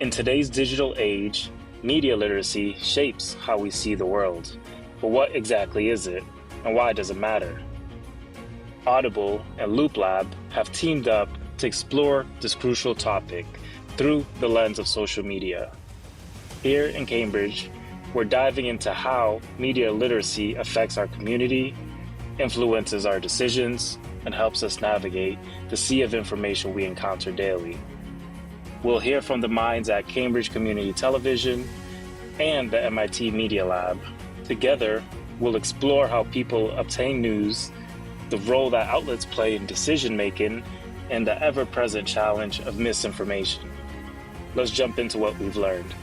In today's digital age, media literacy shapes how we see the world. But what exactly is it, and why does it matter? Audible and Loop Lab have teamed up to explore this crucial topic through the lens of social media. Here in Cambridge, we're diving into how media literacy affects our community, influences our decisions, and helps us navigate the sea of information we encounter daily. We'll hear from the minds at Cambridge Community Television and the MIT Media Lab. Together, we'll explore how people obtain news, the role that outlets play in decision-making, and the ever-present challenge of misinformation. Let's jump into what we've learned.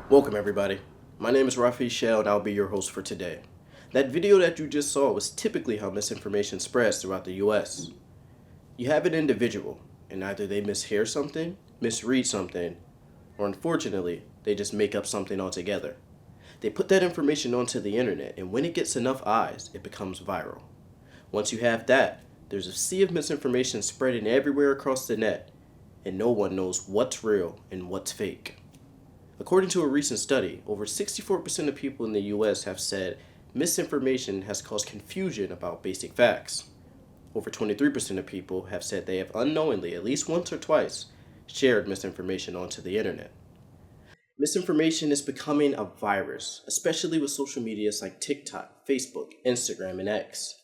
Welcome everybody. My name is Rafi, Schell, and I'll be your host for today. That video that you just saw was typically how misinformation spreads throughout the US. You have an individual, and either they mishear something, misread something, or unfortunately, they just make up something altogether. They put that information onto the internet, and when it gets enough eyes, it becomes viral. Once you have that, there's a sea of misinformation spreading everywhere across the net, and no one knows what's real and what's fake. According to a recent study, over 64% of people in the US have said misinformation has caused confusion about basic facts. Over 23% of people have said they have unknowingly, at least once or twice, shared misinformation onto the internet. Misinformation is becoming a virus, especially with social medias like TikTok, Facebook, Instagram, and X.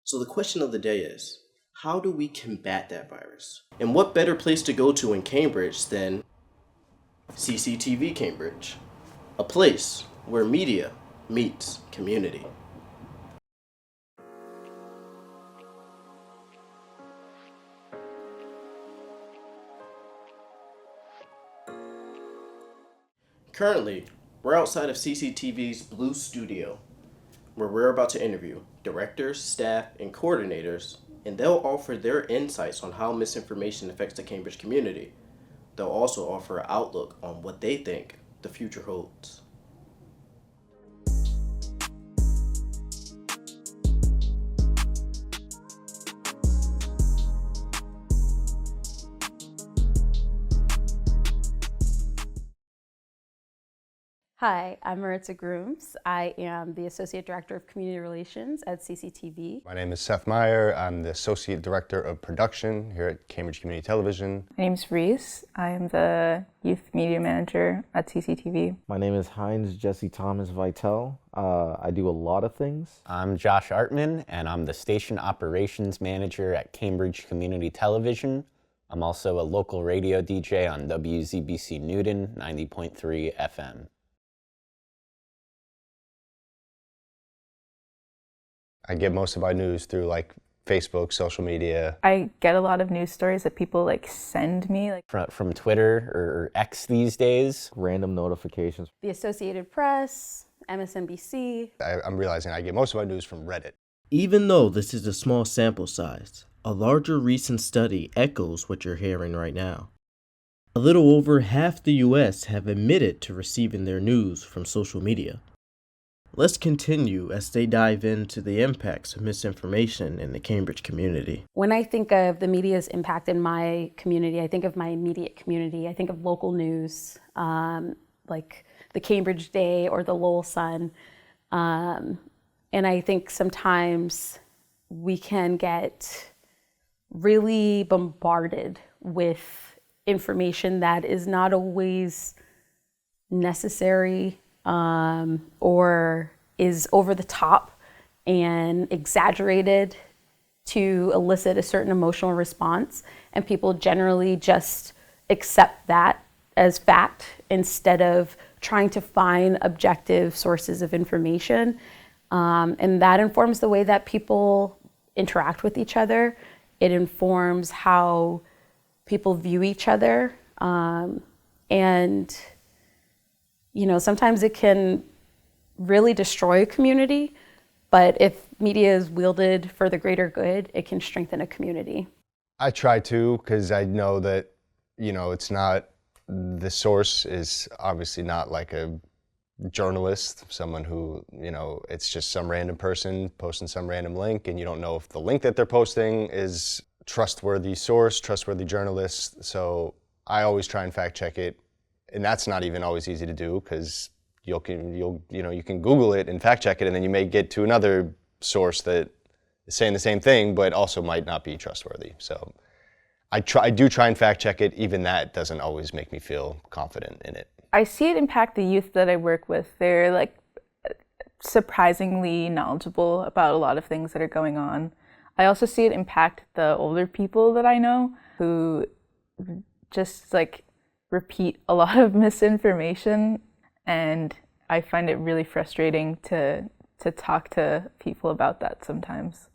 So the question of the day is, how do we combat that virus? And what better place to go to in Cambridge than CCTV Cambridge, a place where media meets community. Currently, we're outside of CCTV's Blue Studio, where we're about to interview directors, staff, and coordinators, and they'll offer their insights on how misinformation affects the Cambridge community. They'll also offer an outlook on what they think the future holds. Hi, I'm Maritza Grooms. I am the Associate Director of Community Relations at CCTV. My name is Seth Meyer. I'm the Associate Director of Production here at Cambridge Community Television. My name is Reese. I am the Youth Media Manager at CCTV. My name is Heinz Jesse Thomas Vitale. I do a lot of things. I'm Josh Artman, and I'm the Station Operations Manager at Cambridge Community Television. I'm also a local radio DJ on WZBC Newton 90.3 FM. I get most of my news through Facebook, social media. I get a lot of news stories that people send me. From Twitter or X these days. Random notifications. The Associated Press, MSNBC. I'm realizing I get most of my news from Reddit. Even though this is a small sample size, a larger recent study echoes what you're hearing right now. A little over half the US have admitted to receiving their news from social media. Let's continue as they dive into the impacts of misinformation in the Cambridge community. When I think of the media's impact in my community, I think of my immediate community. I think of local news, like the the Cambridge Day or the Lowell Sun. And I think sometimes we can get really bombarded with information that is not always necessary, or is over the top and exaggerated to elicit a certain emotional response. And people generally just accept that as fact instead of trying to find objective sources of information. And that informs the way that people interact with each other. It informs how people view each other. And, you know, sometimes it can really destroy a community, but if media is wielded for the greater good, it can strengthen a community. I try to, because I know that, you know, it's not, the source is obviously not like a journalist, someone who, you know, it's just some random person posting some random link, and you don't know if the link that they're posting is trustworthy source, trustworthy journalist. So I always try and fact check it, and that's not even always easy to do, because you can Google it and fact check it, and then you may get to another source that is saying the same thing, but also might not be trustworthy. So I do try and fact check it. Even that doesn't always make me feel confident in it. I see it impact the youth that I work with. They're like surprisingly knowledgeable about a lot of things that are going on. I also see it impact the older people that I know who just like repeat a lot of misinformation, and I find it really frustrating to talk to people about that sometimes.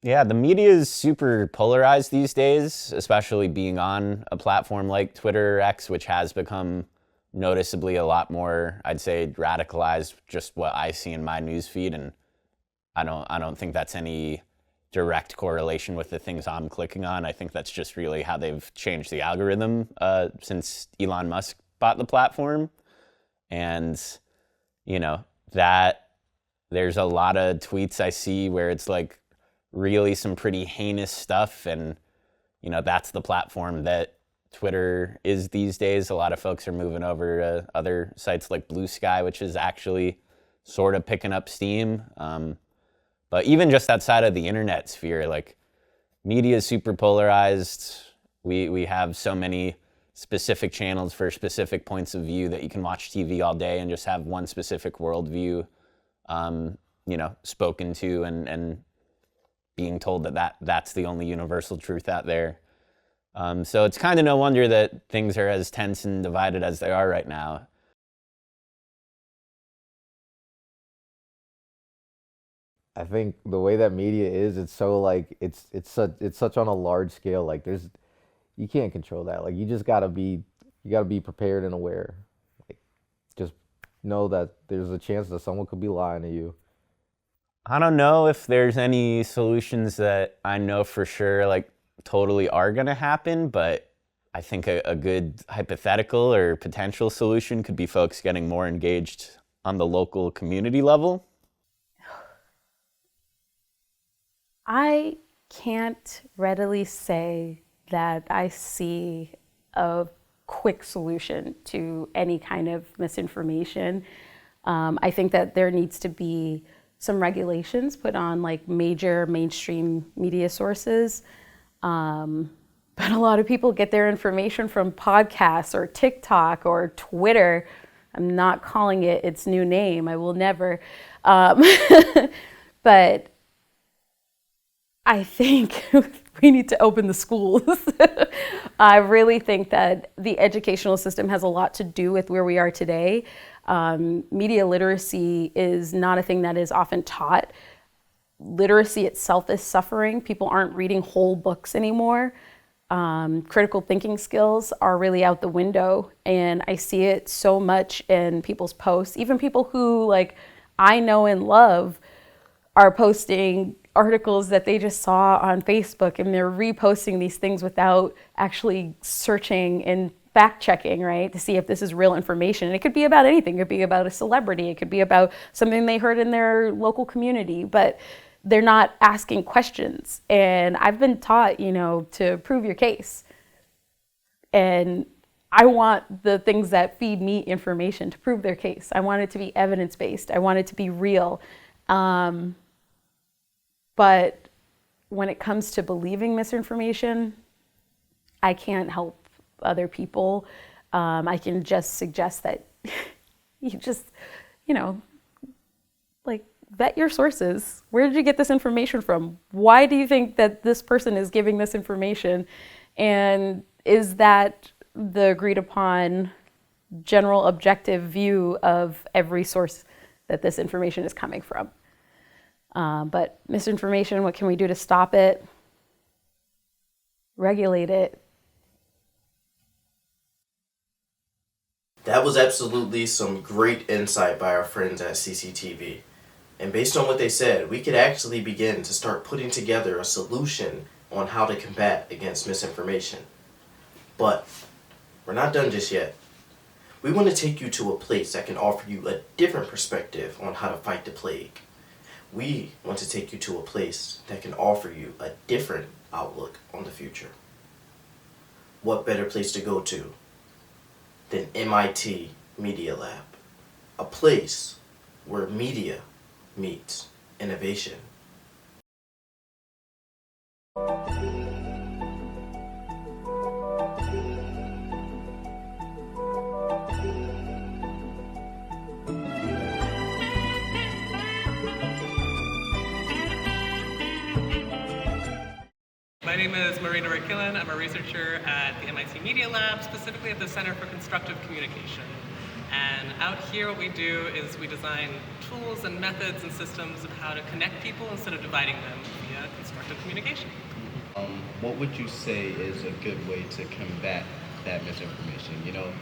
Yeah, the media is super polarized these days, especially being on a platform like Twitter or X, which has become noticeably a lot more, I'd say, radicalized, just what I see in my newsfeed. And I don't think that's any direct correlation with the things I'm clicking on. I think that's just really how they've changed the algorithm since Elon Musk bought the platform. And, you know, that there's a lot of tweets I see where it's like really some pretty heinous stuff. And, you know, that's the platform that Twitter is these days. A lot of folks are moving over to other sites like Blue Sky, which is actually sort of picking up steam. But even just outside of the internet sphere, like media is super polarized. We have so many specific channels for specific points of view that you can watch TV all day and just have one specific worldview, you know, spoken to and being told that's the only universal truth out there. So it's kind of no wonder that things are as tense and divided as they are right now. I think the way that media is, it's so like it's such on a large scale. Like you can't control that. Like you gotta be prepared and aware. Like just know that there's a chance that someone could be lying to you. I don't know if there's any solutions that I know for sure like totally are gonna happen, but I think a good hypothetical or potential solution could be folks getting more engaged on the local community level. I can't readily say that I see a quick solution to any kind of misinformation. I think that there needs to be some regulations put on like major mainstream media sources. But a lot of people get their information from podcasts or TikTok or Twitter. I'm not calling it its new name. I will never. But I think we need to open the schools. I really think that the educational system has a lot to do with where we are today. Media literacy is not a thing that is often taught. Literacy itself is suffering. People aren't reading whole books anymore. Critical thinking skills are really out the window. And I see it so much in people's posts. Even people who like I know and love are posting articles that they just saw on Facebook, and they're reposting these things without actually searching and fact checking, right, to see if this is real information. And it could be about anything. It could be about a celebrity. It could be about something they heard in their local community, but they're not asking questions. And I've been taught, you know, to prove your case. And I want the things that feed me information to prove their case. I want it to be evidence-based. I want it to be real. But when it comes to believing misinformation, I can't help other people. I can just suggest that you just, vet your sources. Where did you get this information from? Why do you think that this person is giving this information? And is that the agreed upon general objective view of every source that this information is coming from? But misinformation, what can we do to stop it? Regulate it. That was absolutely some great insight by our friends at CCTV. And based on what they said, we could actually begin to start putting together a solution on how to combat against misinformation. But we're not done just yet. We want to take you to a place that can offer you a different perspective on how to fight the plague. We want to take you to a place that can offer you a different outlook on the future. What better place to go to than MIT Media Lab, a place where media meets innovation. My name is Marina Rickillen. I'm a researcher at the MIT Media Lab, specifically at the Center for Constructive Communication. And out here what we do is we design tools and methods and systems of how to connect people instead of dividing them via constructive communication. What would you say is a good way to combat that misinformation?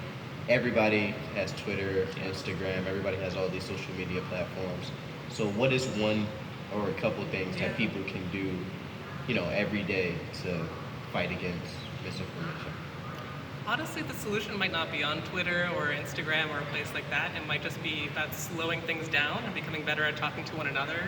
Everybody has Twitter, Instagram, everybody has all these social media platforms. So what is one or a couple things that people can do every day to fight against misinformation? Honestly, the solution might not be on Twitter or Instagram or a place like that. It might just be about slowing things down and becoming better at talking to one another.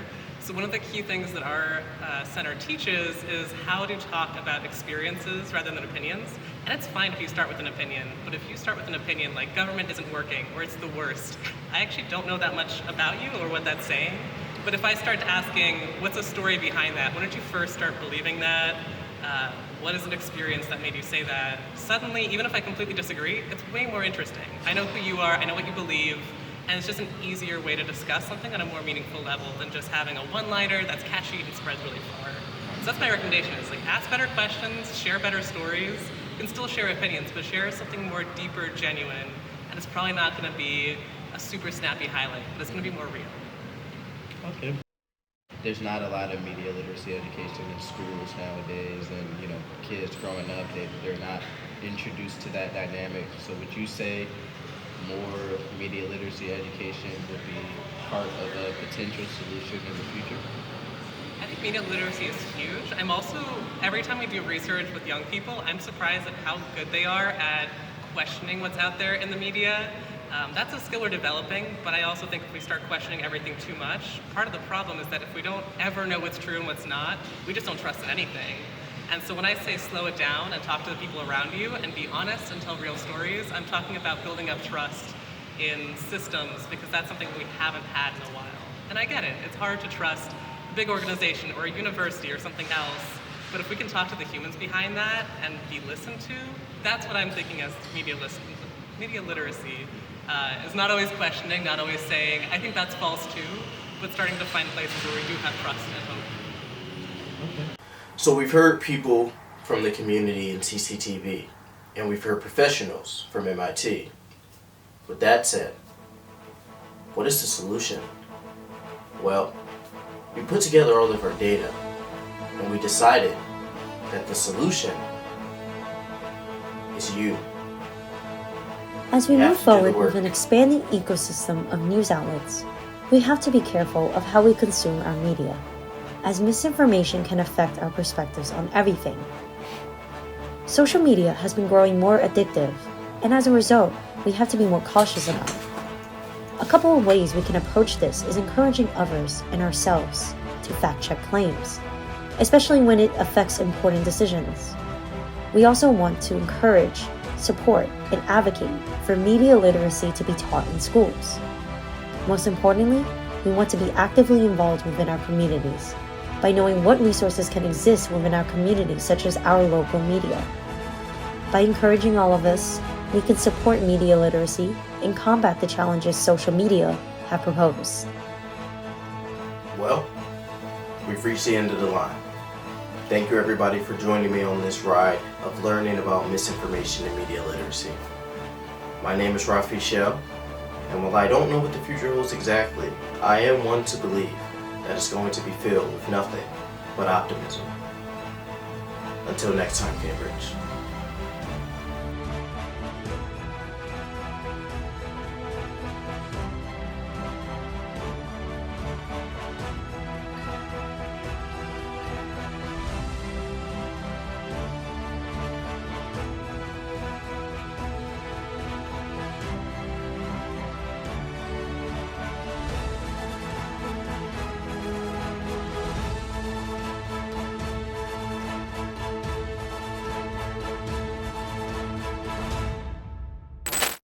So one of the key things that our center teaches is how to talk about experiences rather than opinions. And it's fine if you start with an opinion, but if you start with an opinion like government isn't working or it's the worst, I actually don't know that much about you or what that's saying. But if I start asking, what's the story behind that? When did you first start believing that? What is an experience that made you say that? Suddenly, even if I completely disagree, it's way more interesting. I know who you are, I know what you believe, and it's just an easier way to discuss something on a more meaningful level than just having a one-liner that's catchy and spreads really far. So that's my recommendation, is ask better questions, share better stories. You can still share opinions, but share something more deeper, genuine, and it's probably not going to be a super snappy highlight, but it's going to be more real. Okay. There's not a lot of media literacy education in schools nowadays, and kids growing up, they're not introduced to that dynamic. So would you say more media literacy education would be part of a potential solution in the future? I think media literacy is huge. I'm also, every time we do research with young people, I'm surprised at how good they are at questioning what's out there in the media. That's a skill we're developing, but I also think if we start questioning everything too much, part of the problem is that if we don't ever know what's true and what's not, we just don't trust in anything. And so when I say slow it down and talk to the people around you and be honest and tell real stories, I'm talking about building up trust in systems, because that's something we haven't had in a while. And I get it, it's hard to trust a big organization or a university or something else, but if we can talk to the humans behind that and be listened to, that's what I'm thinking as media literacy. Is not always questioning, not always saying, I think that's false too, but starting to find places where we do have trust and hope. Okay. So we've heard people from the community in CCTV, and we've heard professionals from MIT. With that said, what is the solution? Well, we put together all of our data, and we decided that the solution is you. As we move forward with an expanding ecosystem of news outlets, we have to be careful of how we consume our media, as misinformation can affect our perspectives on everything. Social media has been growing more addictive, and as a result, we have to be more cautious about it. A couple of ways we can approach this is encouraging others and ourselves to fact-check claims, especially when it affects important decisions. We also want to encourage support, and advocate for media literacy to be taught in schools. Most importantly, we want to be actively involved within our communities by knowing what resources can exist within our community, such as our local media. By encouraging all of us, we can support media literacy and combat the challenges social media have proposed. Well, we've reached the end of the line. Thank you everybody for joining me on this ride of learning about misinformation and media literacy. My name is Rafi Schell, and while I don't know what the future holds exactly, I am one to believe that it's going to be filled with nothing but optimism. Until next time, Cambridge.